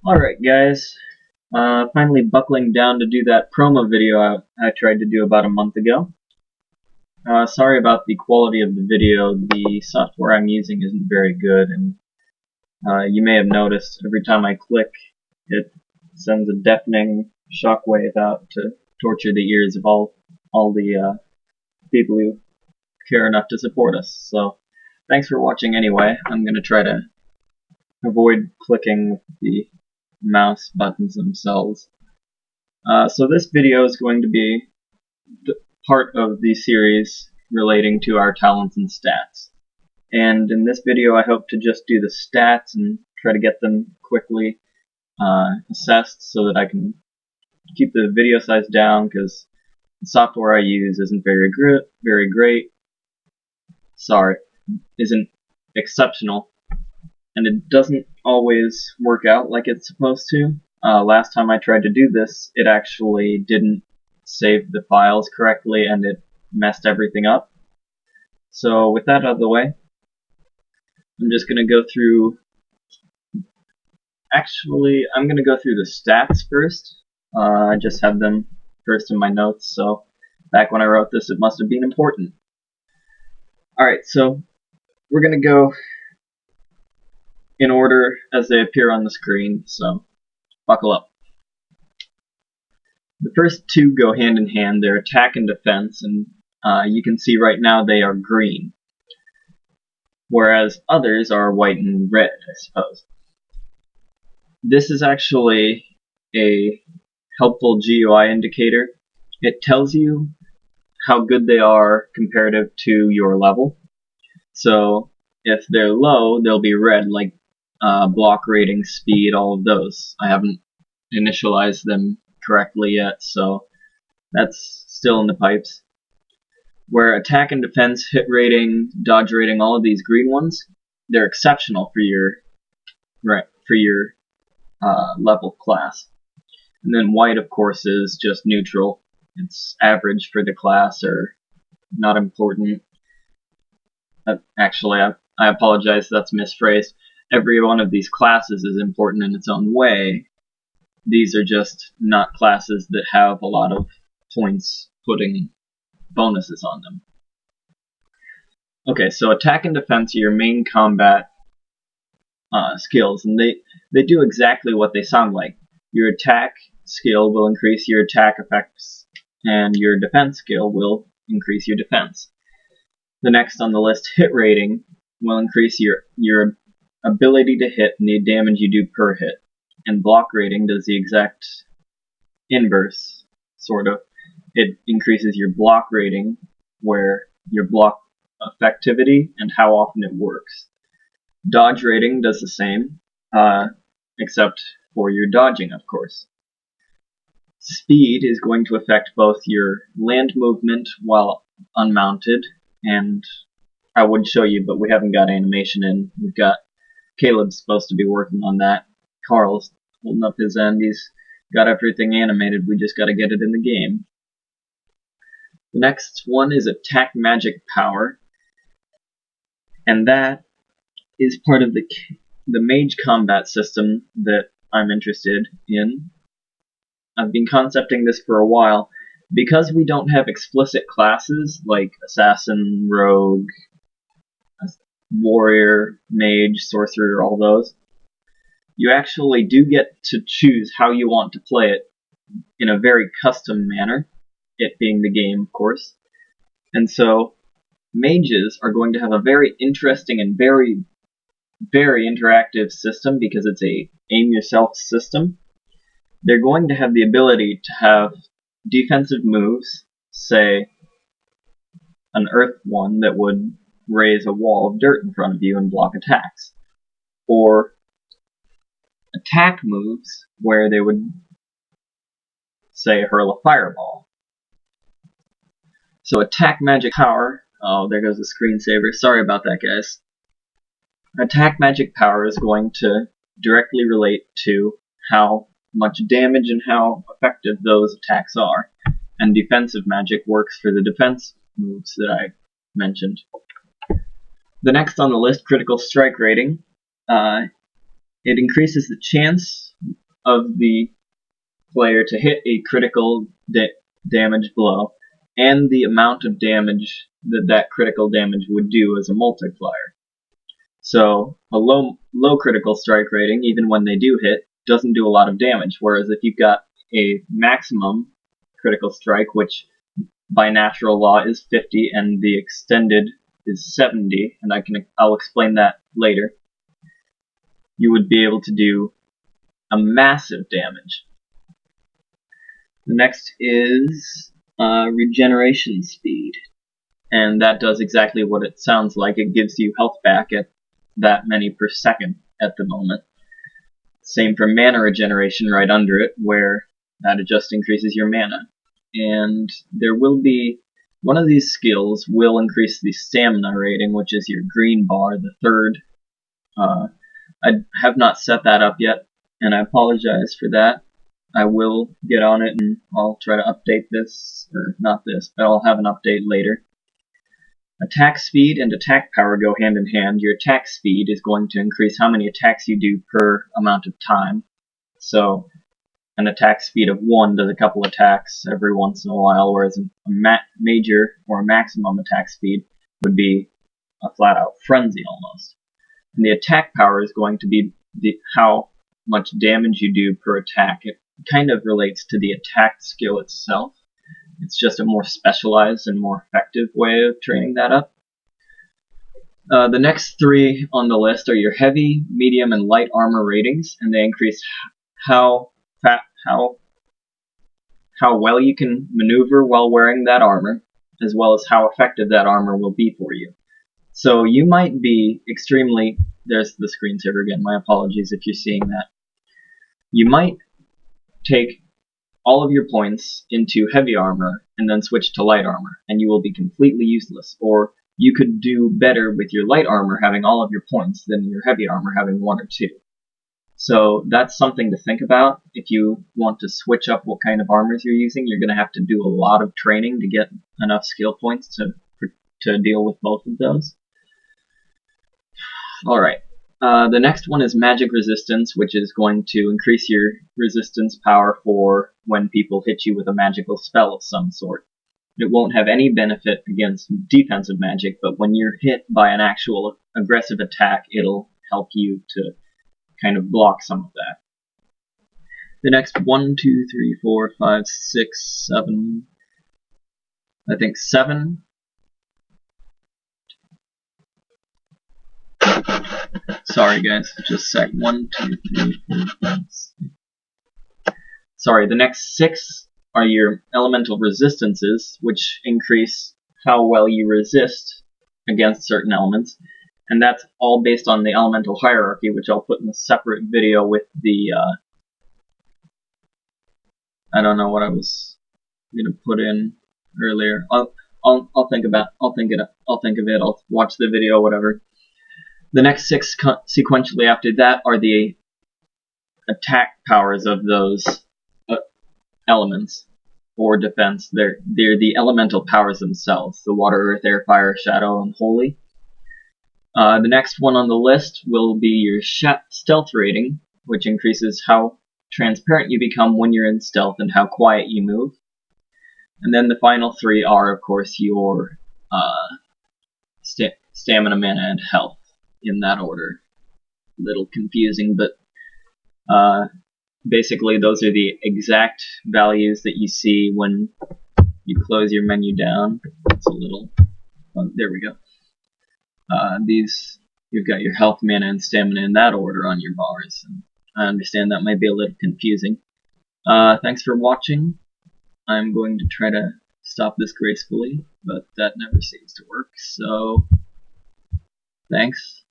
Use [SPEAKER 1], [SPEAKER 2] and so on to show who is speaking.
[SPEAKER 1] Alright guys, finally buckling down to do that promo video I tried to do about a month ago. Sorry about the quality of the video. The software I'm using isn't very good, and you may have noticed every time I click it sends a deafening shockwave out to torture the ears of all the people who care enough to support us. So thanks for watching anyway. I'm going to try to avoid clicking with the mouse buttons themselves. So this video is going to be part of the series relating to our talents and stats. And in this video I hope to just do the stats and try to get them quickly assessed so that I can keep the video size down, because the software I use isn't very great. Sorry, isn't exceptional, and it doesn't always work out like it's supposed to. Last time I tried to do this, it actually didn't save the files correctly and it messed everything up. So with that out of the way, I'm just going to go through. Actually, I'm going to go through the stats first. I just have them first in my notes, so back when I wrote this it must have been important. Alright, so we're going to go in order as they appear on the screen, so buckle up. The first two go hand in hand. They're attack and defense, and you can see right now they are green, whereas others are white and red, I suppose. This is actually a helpful GUI indicator. It tells you how good they are comparative to your level. So if they're low, they'll be red, like block rating, speed, all of those. I haven't initialized them correctly yet, so that's still in the pipes. Where attack and defense, hit rating, dodge rating, all of these green ones, they're exceptional for your level class. And then white, of course, is just neutral. It's average for the class, or not important. Actually, I apologize, that's misphrased. Every one of these classes is important in its own way. These are just not classes that have a lot of points putting bonuses on them. Okay, so attack and defense are your main combat skills, and they do exactly what they sound like. Your attack skill will increase your attack effects, and your defense skill will increase your defense. The next on the list, hit rating, will increase your ability to hit and the damage you do per hit. And block rating does the exact inverse, sort of. It increases your block rating, where your block effectivity and how often it works. Dodge rating does the same, except for your dodging, of course. Speed is going to affect both your land movement while unmounted, and I would show you, but we haven't got animation in. We've got Caleb's supposed to be working on that. Carl's holding up his end. He's got everything animated. We just got to get it in the game. The next one is attack magic power, and that is part of the mage combat system that I'm interested in. I've been concepting this for a while. Because we don't have explicit classes like assassin, rogue, warrior, mage, sorcerer, all those, you actually do get to choose how you want to play it in a very custom manner, it being the game, of course. And so mages are going to have a very interesting and very interactive system, because it's a aim yourself system. They're going to have the ability to have defensive moves, say an earth one that would raise a wall of dirt in front of you and block attacks, or attack moves where they would, say, hurl a fireball. So attack magic power, oh, there goes the screensaver, sorry about that, guys. Attack magic power is going to directly relate to how much damage and how effective those attacks are, and defensive magic works for the defense moves that I mentioned. The next on the list, critical strike rating. It increases the chance of the player to hit a critical damage blow, and the amount of damage that critical damage would do as a multiplier. So a low critical strike rating, even when they do hit, doesn't do a lot of damage. Whereas if you've got a maximum critical strike, which by natural law is 50, and the extended is 70, and I'll explain that later, you would be able to do a massive damage. The next is regeneration speed, and that does exactly what it sounds like. It gives you health back at that many per second at the moment. Same for mana regeneration right under it, where that just increases your mana. And there will be one of these skills will increase the stamina rating, which is your green bar, the third. I have not set that up yet, and I apologize for that. I will get on it, and I'll try to update this, or not this, but I'll have an update later. Attack speed and attack power go hand in hand. Your attack speed is going to increase how many attacks you do per amount of time. So an attack speed of 1 does a couple attacks every once in a while, whereas a major or maximum attack speed would be a flat-out frenzy almost. And the attack power is going to be how much damage you do per attack. It kind of relates to the attack skill itself. It's just a more specialized and more effective way of training that up. The next 3 on the list are your heavy, medium, and light armor ratings, and they increase how well you can maneuver while wearing that armor, as well as how effective that armor will be for you. So you might be extremely... There's the screensaver again, my apologies if you're seeing that. You might take all of your points into heavy armor and then switch to light armor, and you will be completely useless. Or you could do better with your light armor having all of your points than your heavy armor having 1 or 2. So that's something to think about. If you want to switch up what kind of armors you're using, you're going to have to do a lot of training to get enough skill points to deal with both of those. Alright, the next one is magic resistance, which is going to increase your resistance power for when people hit you with a magical spell of some sort. It won't have any benefit against defensive magic, but when you're hit by an actual aggressive attack, it'll help you to kind of block some of that. The next 1, 2, 3, 4, 5, 6, 7, I think 7. Sorry guys, just a sec. 1, 2, 3, 4, 5, 6. Sorry, the next 6 are your elemental resistances, which increase how well you resist against certain elements. And that's all based on the elemental hierarchy, which I'll put in a separate video with the, I don't know what I was gonna put in earlier. I'll think of it. I'll watch the video, whatever. The next 6 sequentially after that are the attack powers of those elements or defense. They're the elemental powers themselves: the water, earth, air, fire, shadow, and holy. The next one on the list will be your stealth rating, which increases how transparent you become when you're in stealth and how quiet you move. And then the final 3 are, of course, your stamina, mana, and health, in that order. A little confusing, but basically those are the exact values that you see when you close your menu down. It's a little... Oh, there we go. These, you've got your health, mana, and stamina in that order on your bars. And I understand that might be a little confusing. Thanks for watching. I'm going to try to stop this gracefully, but that never seems to work, so thanks.